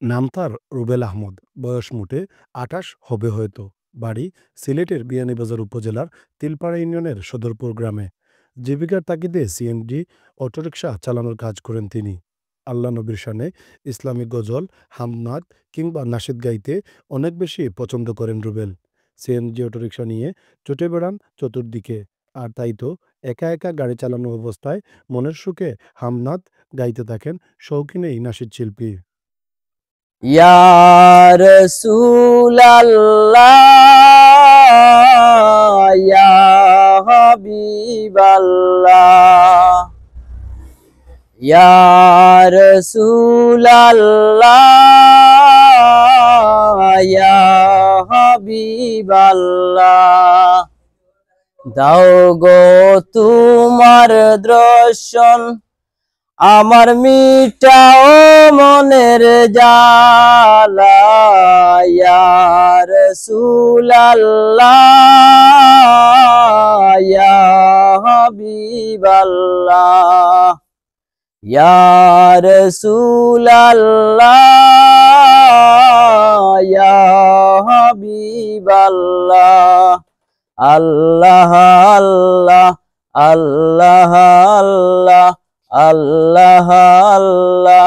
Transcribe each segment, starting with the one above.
নাম তার রুবেল আহমদ। বয়স মোটে ২৮ হবে হয়তো। বাড়ি সিলেটের বিয়ানীবাজার উপজেলার তিলপাড়া ইউনিয়নের সদরপুর গ্রামে। জীবিকার তাগিদে সিএনজি অটোরিকশা চালানোর কাজ করেন তিনি। আল্লাহ নবীর শানে ইসলামিক গজল, হামনাত কিংবা নাশিদ গাইতে অনেক বেশি পছন্দ করেন রুবেল। সিএনজি অটোরিকশা নিয়ে ছুটে বেড়ান চতুর্দিকে। আর তাই তো একা একা গাড়ি চালানো অবস্থায় মনের সুখে হামনাত গাইতে থাকেন শৌখিন এই নাশিদ শিল্পী। ইয়া রাসূলাল্লাহ ইয়া হাবিবাল্লাহ ইয়া রাসূলাল্লাহ ইয়া হাবিবাল্লাহ দাও গো তোমার দর্শন আমার মিটাও মনের জ্বালা ইয়া রাসূলাল্লাহ ইয়া হাবিবাল্লাহ ইয়া রাসূলাল্লাহ ইয়া হাবিবাল্লাহ আল্লাহ আল্লাহ আল্লাহ আল্লাহ আল্লাহ আল্লাহ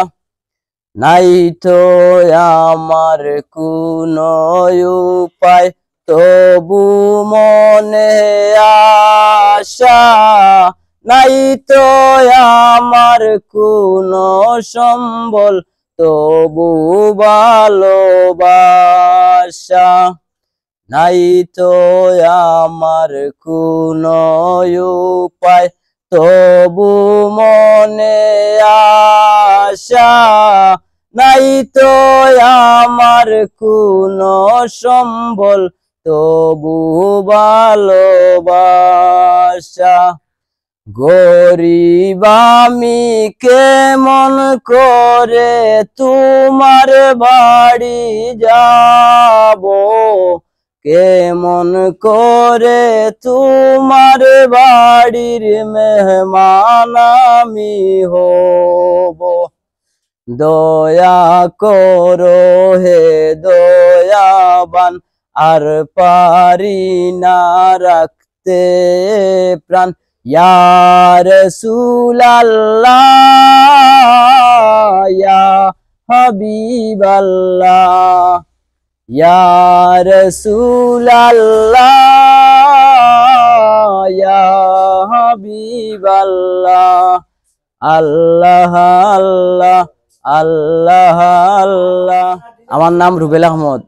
নাই তো আমার কোনো উপায় তবু মনে আশা নাই তো আমার কোনো সম্বল তবু ভালোবাসা নাই তো আমার কোনো উপায় তবু মনে আশা নাই তো আমার কোনো সম্বল তবু ভালোবাসা গরিব আমি কেমন করে তোমার বাড়ি যাব কেমন করে তোমার বাড়ির মেহমান আমি হব দয়া করো হে দয়াবান আর পারি না রাখতে প্রাণ ইয়া রাসূলাল্লাহ ইয়া হাবিবাল্লাহ ইয়া রাসূলাল্লাহ ইয়া হাবিবাল্লাহ আল্লাহ আল্লাহ আল্লাহ আল্লাহ আমার নাম রুবেল আহমদ।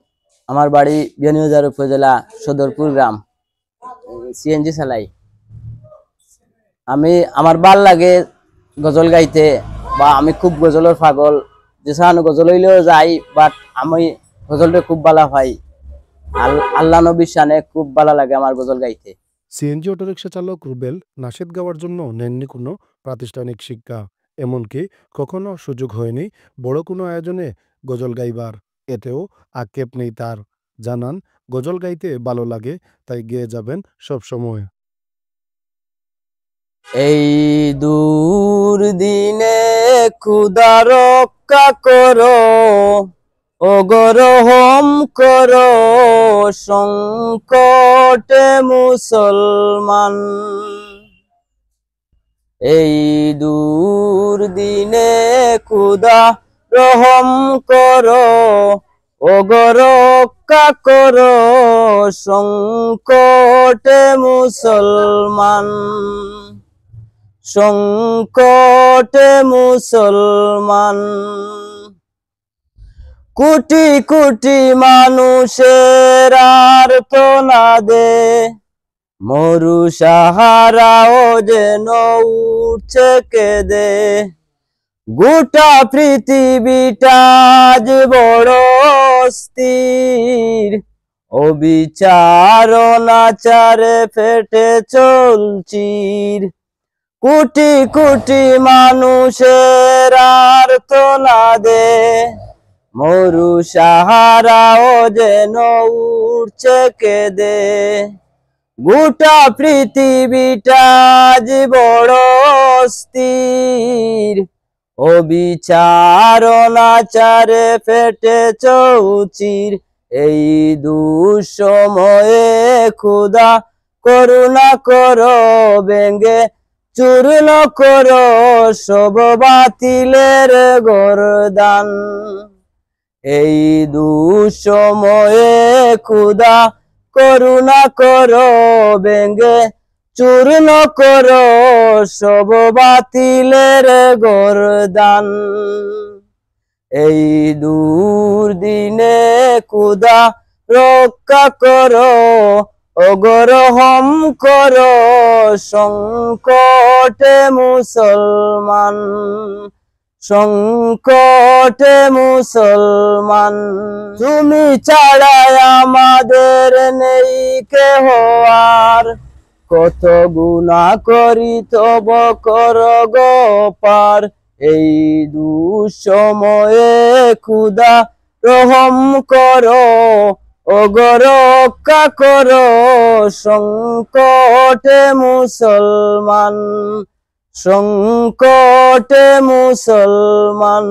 আমার বাড়ি বিয়ানীবাজার উপজেলা সদরপুর গ্রাম। সিএনজি চালাই। আমার ভাল লাগে গজল গাইতে বা আমি খুব গজলের পাগল। যেসান গজল হইলেও যাই বাট আমি গজলটা খুব ভালো পাই। আল্লাহ নবীর শানে খুব ভালো লাগে আমার গজল গাইতে। সিএনজি অটোরিকশা চালক রুবেল নাশিদ গাওয়ার জন্য নেননি কোনো প্রাতিষ্ঠানিক শিক্ষা। এমনকি কখনো সুযোগ হয়নি বড় কোনো আয়োজনে গজল গাইবার। এতেও আক্ষেপ নেই তার। জানান, গজল গাইতে ভালো লাগে, তাই গেয়ে যাবেন সবসময়। এই দূর দিনে খুদা রক্ষা করো ওগরহম করো সংকটে মুসলমান এই দূর দিনে খুদা রহম করো ওগরক্ষা করো সংকটে মুসলমান সংকটে মুসলমান কোটি কোটি মানুষের আর্তনাদে মরু সাহারাও যেন উঠছে কেঁদে গোটা পৃথিবীটা আজ বড় অস্থির অবিচার অনাচারে ফেটে চলছির কোটি কোটি মানুষের আর্তনাদে মরু সাহারাও যেন উঠছে কেঁদে গোটা পৃথিবীটা আজ বড় অস্থির অবিচার অনাচারে ফেটে চৌচির এই দুঃসময়ে খোদা করুণা করো ভেঙ্গে চূর্ণ করো সব বাতিলের গর্দান। এই দুঃসময়ে খোদা করুণা করো ভেঙ্গে চূর্ণ করো সব বাতিলের গর্দান। এই দুর্দিনে খোদা রক্ষা করো অগরহম করো সংকটে মুসলমান, সংকটে মুসলমান। তুমি ছাড়া আমাদের নেই কেহ আর, কত গুনাহ করি তব কর গো পার। এই দুঃসময়ে খোদা রহম করো রক্ষা করো সংকটে মুসলমান, সংকটে মুসলমান।